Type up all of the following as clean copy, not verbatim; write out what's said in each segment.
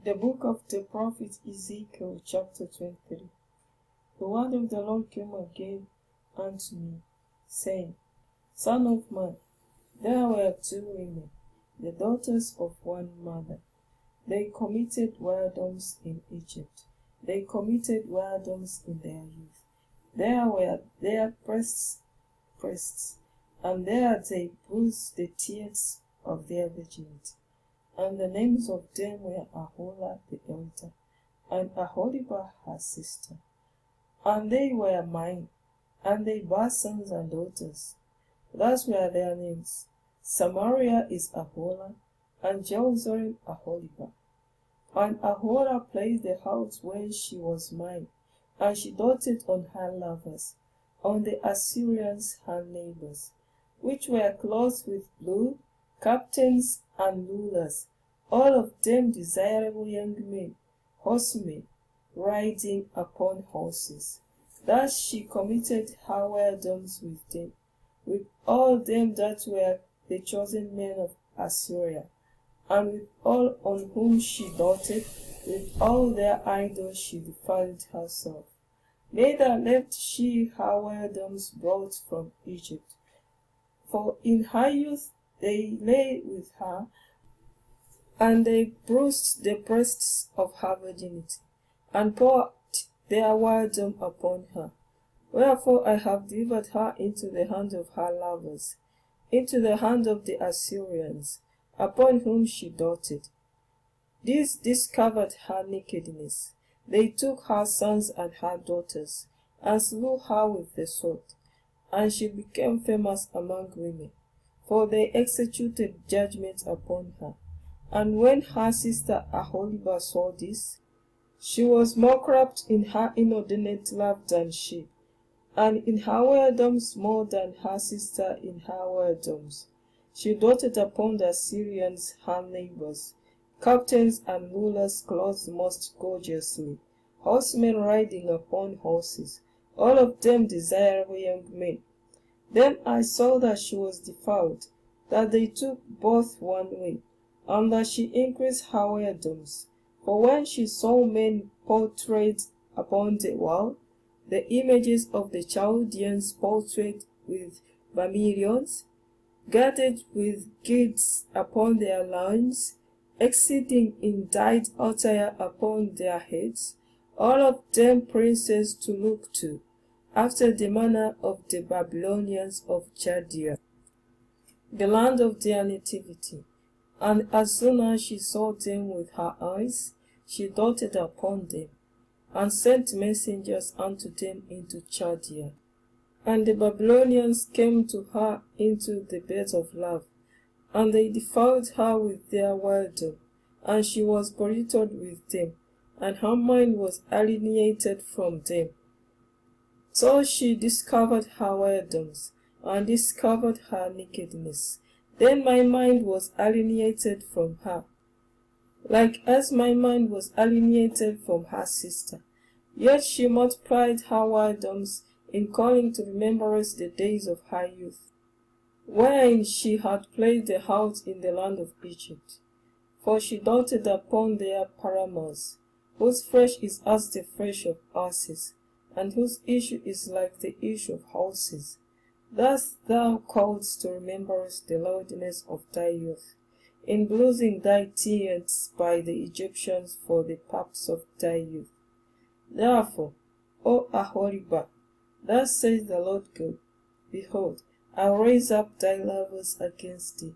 The book of the prophet Ezekiel, chapter 23. The word of the Lord came again unto me, saying, Son of man, there were two women, the daughters of one mother. They committed whoredoms in Egypt. They committed whoredoms in their youth. There were their priests, and there they bruised the tears of their virginity. And the names of them were Aholah the elder, and Aholibah her sister. And they were mine, and they bare sons and daughters. Thus were their names. Samaria is Aholah, and Jerusalem Aholibah. And Aholah played the house where she was mine, and she doted on her lovers, on the Assyrians her neighbors, which were clothed with blue, captains and rulers, all of them desirable young men, horsemen, riding upon horses. Thus she committed her whoredoms with them, with all them that were the chosen men of Assyria, and with all on whom she doted, with all their idols she defiled herself. Neither left she her whoredoms brought from Egypt, for in her youth they lay with her, and they bruised the breasts of her virginity, and poured their whoredom upon her. Wherefore I have delivered her into the hand of her lovers, into the hand of the Assyrians, upon whom she doted. These discovered her nakedness. They took her sons and her daughters, and slew her with the sword, and she became famous among women, for they executed judgment upon her. And when her sister Aholibah saw this, she was more corrupt in her inordinate love than she, and in her whoredoms more than her sister in her whoredoms. She doted upon the Assyrians her neighbors, captains and rulers clothed most gorgeously, horsemen riding upon horses, all of them desirable young men. Then I saw that she was defiled, that they took both one way, and that she increased her whoredoms. For when she saw men portrayed upon the wall, the images of the Chaldeans portrayed with vermilions, girded with gills upon their loins, exceeding in dyed attire upon their heads, all of them princes to look to, after the manner of the Babylonians of Chaldea, the land of their nativity. And as soon as she saw them with her eyes, she doted upon them, and sent messengers unto them into Chaldea. And the Babylonians came to her into the bed of love, and they defiled her with their whoredom, and she was polluted with them, and her mind was alienated from them. So she discovered her whoredoms, and discovered her nakedness. Then my mind was alienated from her, like as my mind was alienated from her sister. Yet she multiplied her whoredoms in calling to remembrance the days of her youth, wherein she had played the harlot in the land of Egypt. For she doted upon their paramours, whose flesh is as the flesh of asses, and whose issue is like the issue of horses. Thus thou callest to remembrance the lewdness of thy youth, in bruising thy tears by the Egyptians for the parts of thy youth. Therefore, O Aholibah, thus says the Lord God, Behold, I will raise up thy lovers against thee,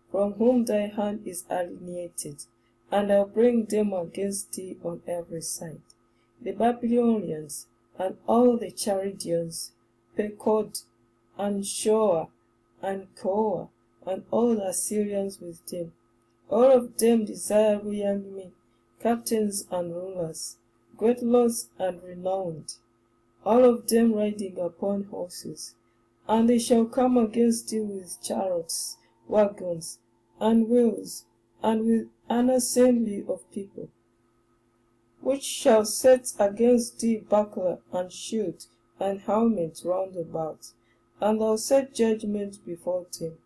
from whom thy hand is alienated, and I will bring them against thee on every side. The Babylonians, and all the Chaldeans, Pekod, and Shoa, and Koa, and all the Assyrians with them, all of them desirable young men, captains and rulers, great lords and renowned, all of them riding upon horses. And they shall come against thee with chariots, wagons, and wheels, and with an assembly of people, which shall set against thee buckler and shield and helmet round about. And thou set judgment before them,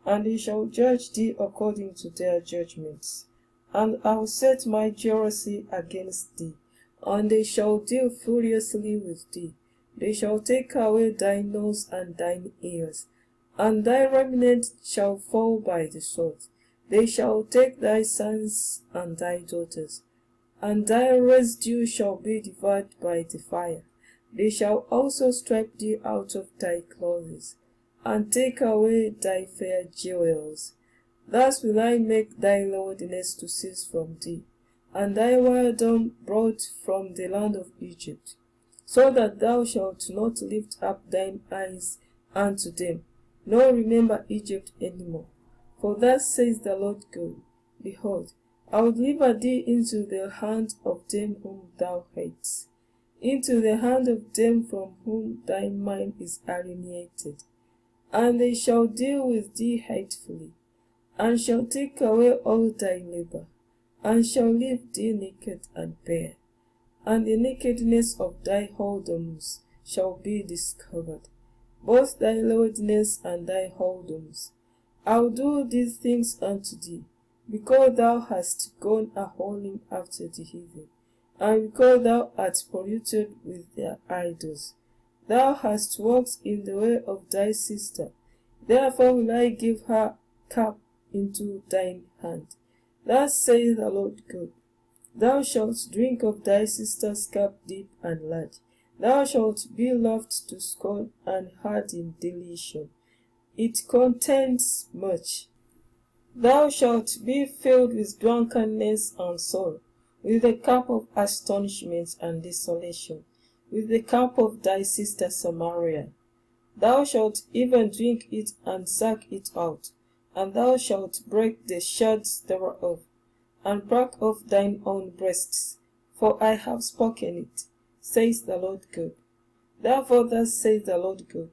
and they shall judge thee according to their judgments, and I will set my jealousy against thee, and they shall deal furiously with thee. They shall take away thy nose and thine ears, and thy remnant shall fall by the sword. They shall take thy sons and thy daughters, and thy residue shall be devoured by the fire. They shall also strip thee out of thy clothes, and take away thy fair jewels. Thus will I make thy lordliness to cease from thee, and thy whoredom brought from the land of Egypt, so that thou shalt not lift up thine eyes unto them, nor remember Egypt any more. For thus says the Lord God, Behold, I will deliver thee into the hand of them whom thou hatest, into the hand of them from whom thy mind is alienated, and they shall deal with thee hatefully, and shall take away all thy labor, and shall leave thee naked and bare, and the nakedness of thy whoredoms shall be discovered, both thy lewdness and thy whoredoms. I will do these things unto thee, because thou hast gone a-whoring after the heathen, and because thou art polluted with their idols. Thou hast walked in the way of thy sister, therefore will I give her cup into thine hand. Thus saith the Lord God, Thou shalt drink of thy sister's cup deep and large. Thou shalt be loved to scorn and hard in deletion. It contains much. Thou shalt be filled with drunkenness and sorrow, with the cup of astonishment and desolation, with the cup of thy sister Samaria. Thou shalt even drink it and suck it out, and thou shalt break the shards thereof, and break off thine own breasts, for I have spoken it, says the Lord God. Therefore thus says the Lord God,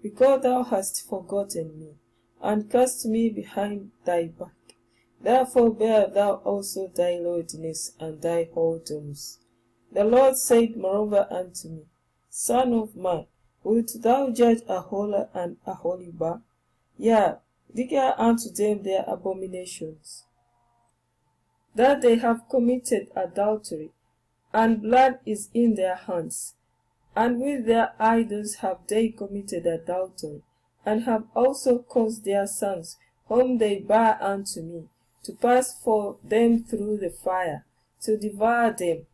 because thou hast forgotten me, and cast me behind thy back, therefore bear thou also thy lewdness and thy whoredoms. The Lord said moreover unto me, Son of man, wilt thou judge Aholah and Aholibah? Yea, declare unto them their abominations, that they have committed adultery, and blood is in their hands, and with their idols have they committed adultery, and have also caused their sons, whom they bear unto me, to pass for them through the fire, to devour them.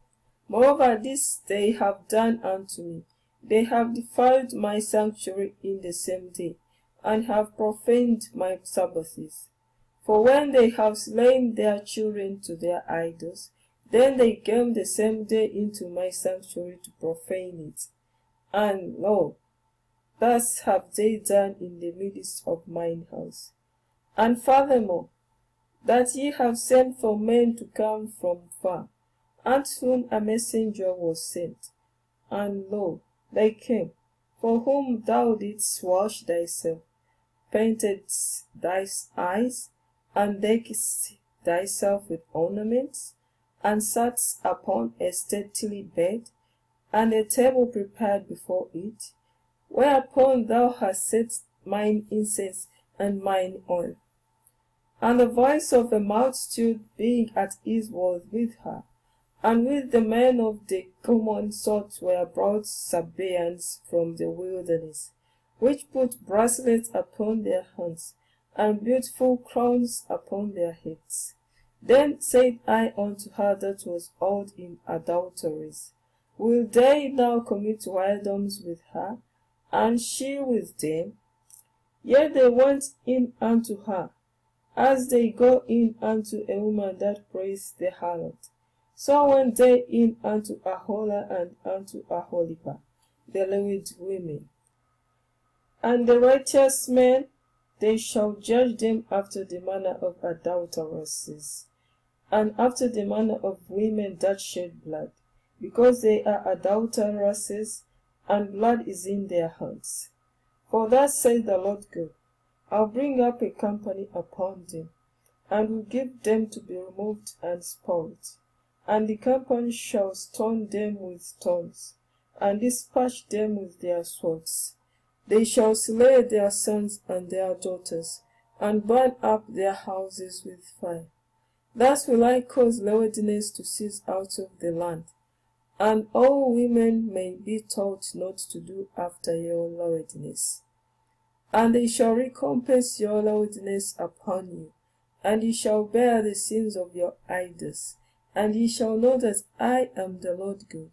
Moreover, this they have done unto me. They have defiled my sanctuary in the same day, and have profaned my Sabbaths. For when they have slain their children to their idols, then they came the same day into my sanctuary to profane it. And lo, thus have they done in the midst of mine house. And furthermore, that ye have sent for men to come from far, unto whom a messenger was sent. And lo, they came, for whom thou didst wash thyself, painted thy eyes, and deckest thyself with ornaments, and sat upon a stately bed, and a table prepared before it, whereupon thou hast set mine incense and mine oil. And the voice of a multitude being at ease was with her, and with the men of the common sort were brought Sabaeans from the wilderness, which put bracelets upon their hands, and beautiful crowns upon their heads. Then said I unto her that was old in adulteries, Will they now commit whoredoms with her, and she with them? Yet they went in unto her, as they go in unto a woman that prays the harlot. So went they in unto Aholah and unto Aholibah, the Levite women. And the righteous men, they shall judge them after the manner of adulteresses, and after the manner of women that shed blood, because they are adulteresses, and blood is in their hands. For thus saith the Lord God, I'll bring up a company upon them, and will give them to be removed and spoiled. And the company shall stone them with stones, and dispatch them with their swords. They shall slay their sons and their daughters, and burn up their houses with fire. Thus will I cause lewdness to cease out of the land, and all women may be taught not to do after your lewdness. And they shall recompense your lewdness upon you, and ye shall bear the sins of your idols, and ye shall know that I am the Lord God.